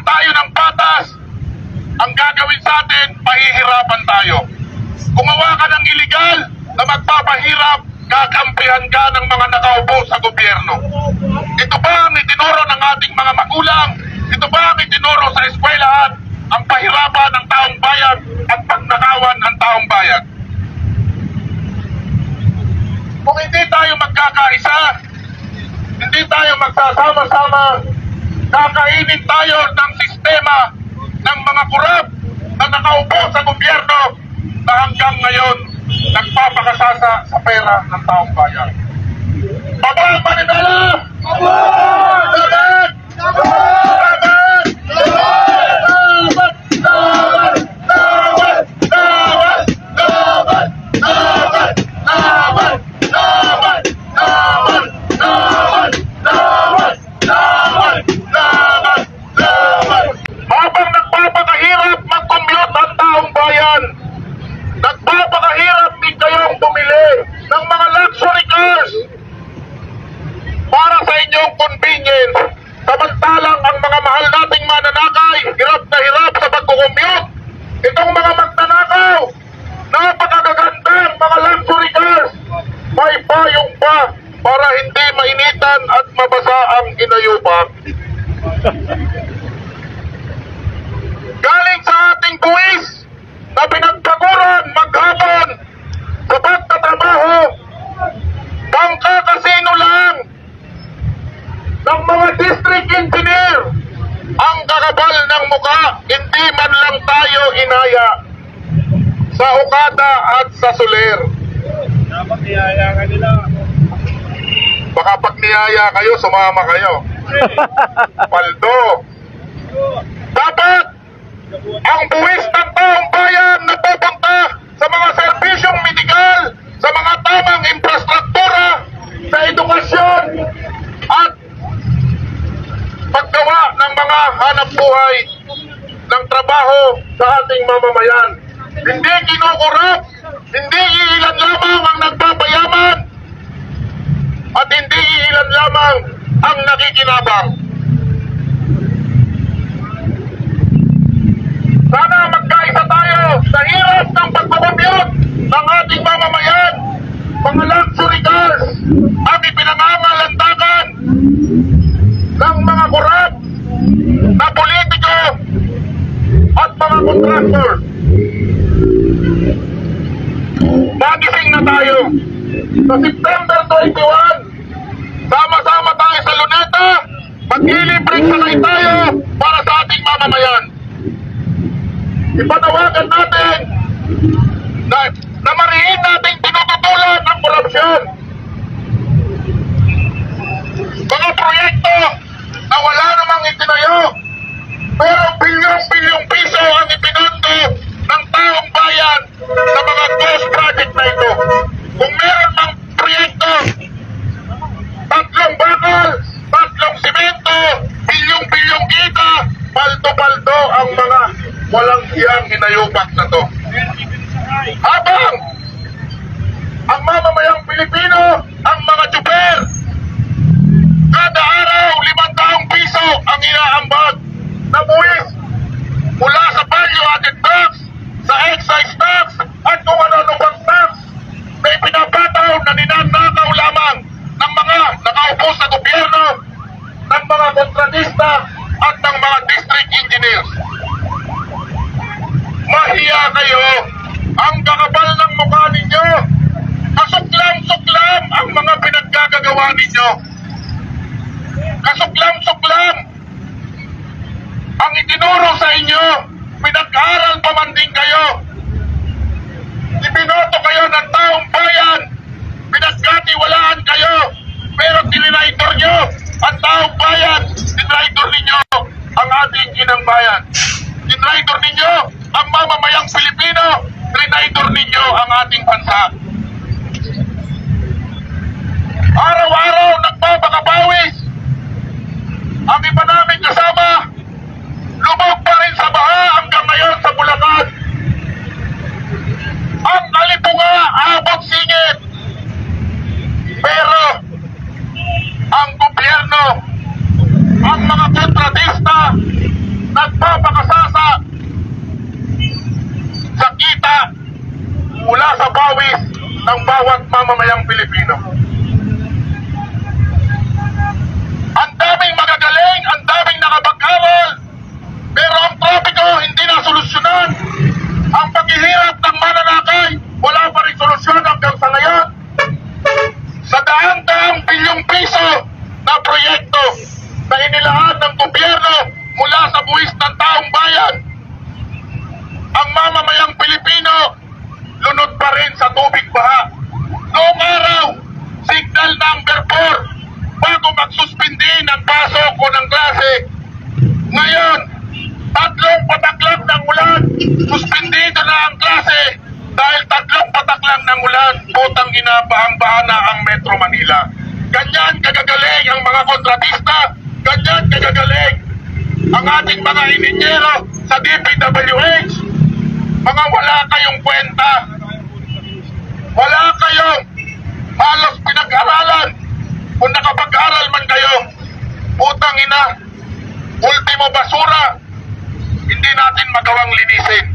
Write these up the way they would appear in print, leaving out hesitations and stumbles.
tayo ng patas, ang gagawin sa atin, pahihirapan tayo. Gumawa ka ng iligal na magpapahirap, kakampihan ka ng mga nakaupo sa gobyerno. Ito ba ang itinuro ng ating mga magulang? Ito ba ang itinuro sa eskwelahan? Ang pahirapan ng taong bayan at pagnakawan ng taong bayan. Kung hindi tayo magkakaisa, hindi tayo magsasama-sama, kakainin tayo ng sistema ng mga kurap na nakaupo sa gobyerno na hanggang ngayon nagpapakasasa sa pera ng taong bayan. Baba Manila! Baba! Laban! Laban! Laban! Laban! Laban! Laban! Laban! Laban! Laban! Laban! Laban! Laban! Laban! Laban! Laban! Laban! Habang nagpapakahirap mag-commute ang taong bayan, nagpapakahirap din kayong bumili ng mga luxury cars para sa inyong convenience. Samantalang ang mga mahal nating mananakay, hirap na hirap sa pag-commute. Itong mga magnanakaw, napakagagandang mga luxury cars, may payong pa para hindi mainitan at mabasa ang inayupak. Galing sa ating buwis na pinagpaguran maghapon sa pagtatrabaho, pangkakasino lang ng mga district engineer ang kakabal ng muka, hindi man lang tayo inaya sa Okada at sa Soler. Dapat niyaya ka nila. Baka pag niyaya kayo, sumama kayo. Paldo. Dapat ang buwis ng taong bayan na pupunta sa mga serbisyong medikal, sa mga tamang infrastruktura, sa edukasyon at paggawa ng mga hanap buhay ng trabaho sa ating mamamayan. Hindi kinukurap, hindi iilan lamang ang nagpapayaman at hindi iilan lamang ang nakikinabang. Sana magkaisa tayo sa hirap ng pagpapabyot ng ating mamamayan. Mga luxury cars ang ipinangangalandakan ng mga kurap na politiko at mga contractor. Magising na tayo. Sa September 21, sama-sama tayo sa Luneta, mag-ilibreng sakay tayo para sa ating mamamayan. Ipanawagan natin na mariin natin tinututulan ang korupsyon. Mga proyekto na wala namang itinayo, pero bilyong-bilyong piso ang ipinando ng taong bayan sa mga ghost project na ito. Kung meron mang proyekto, 3 bakal, 3 simento, bilyong-bilyong kita, paldo-paldo ang mga walang hiyang hinayupak na to. Habang ang mamamayang Pilipino, ang mga tsuper, kada araw 500 piso ang inaambag na buwis mula sa value-added tax, sa excise tax, at kung ano-ano bang tax na ipinapataw na ninanakaw lamang ng mga nakaupo sa gobyerno, ng mga kontratista at ng mga district engineers. Mahiya kayo, ang kakapal ng mukha ninyo, kasuklam-suklam ang mga pinaggagawa ninyo. Kasuklam-suklam ang itinuro sa inyo, pinag-aral pa man din kayo. Ibinoto kayo ng taong bayan, pinagkatiwalaan kayo, pero tinraitor nyo ang taong bayan, tinraitor ninyo ang ating inang bayan. Tinraitor ninyo ang mamamayang Pilipino, tinraitor ninyo ang ating bansa. Araw-araw nagpapakabawis. Ang iba namin kasama, lubog pa rin sa baha hanggang ngayon sa Bulacan. ng gobyerno mula sa buwis ng taong bayan. Ang mamamayang Pilipino, lunod pa rin sa tubig baha. Noong araw, signal number 4, bago magsuspindi ng pasok o ng klase. Ngayon, 3 patak lang ng ulan, suspendido na ang klase dahil 3 patak lang ng ulan, putang ina, bahang-baha na ang Metro Manila. Ganyan kagagaling ang mga kontratista, ganyan kagagaling ang ating mga ininyero sa DPWH. Mga wala kayong kwenta, wala kayong halos pinag-aralan. Kung nakapag-aral man kayo, putang ina, ultimo basura, hindi natin magawang linisin.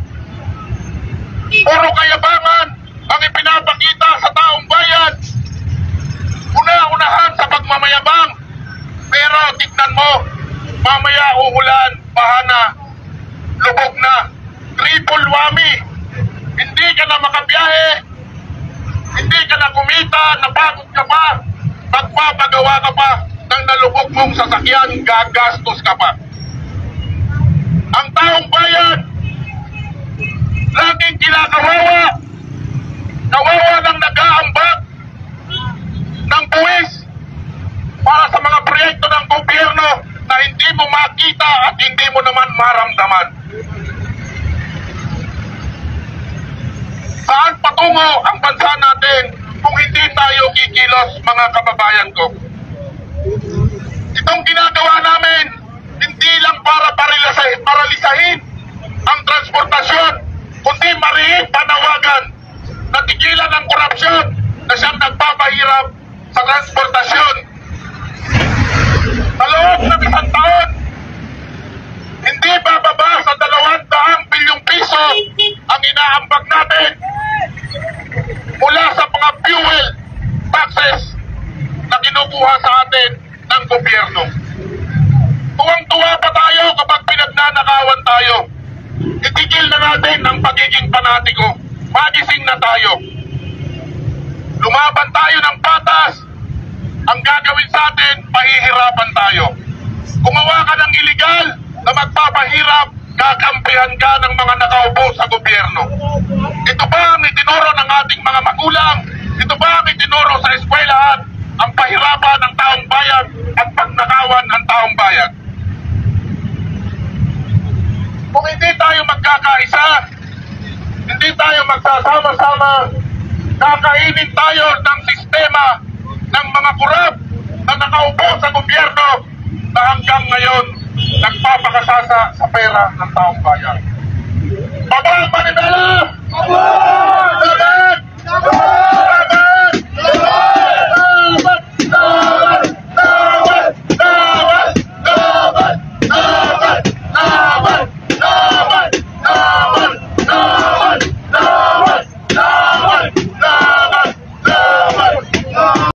Puro kayabangan ang ipinapakita sa taong bayan. Una-unahan sa pagmamayabang. Pero tignan mo, mamaya uulan, baha na, lubog na, triple whammy. Hindi ka na makabiyahe, hindi ka na kumita, napagod ka pa, magpapagawa ka pa ng nalubog mong sasakyan, gagastos ka pa. Ang taong bayan, laging kinakawawa, kawawa ng nag-aambag ng buwis para sa mga proyekto ng gobyerno na hindi mo makita at hindi mo naman maramdaman. Saan patungo ang bansa natin kung hindi tayo kikilos, mga kababayan ko? Itong ginagawa namin, hindi lang para paralisahin ang transportasyon, kundi mariin panawagan na tigilan ang korupsyon na siyang nagpapahirap sa transportasyon. Sa loob ng 1 taon, hindi bababa sa 200 bilyong piso ang inaambag natin mula sa mga fuel taxes na kinukuha sa atin ng gobyerno. Tuwang-tuwa pa tayo kapag pinagnanakawan tayo. Itigil na natin ang pagiging panatiko. Magising na tayo. Lumaban tayo ng patas. Ang gagawin sa atin, pahihirapan tayo. Gumawa ka ng iligal na magpapahirap, kakampihan ka ng mga nakaupo sa gobyerno. Ito ba ang itinuro ng ating mga magulang? Ito ba ang itinuro sa eskwelahan? Ang pahirapan ng taong bayan at pagnakawan ng taong bayan. Kung hindi tayo magkakaisa, hindi tayo magsasama-sama, kakainin tayo ng sistema ng mga kurap na nakaupo sa gobyerno na hanggang ngayon nagpapakasasa sa pera ng taong bayan. Babang Manibela! Babang! Babang!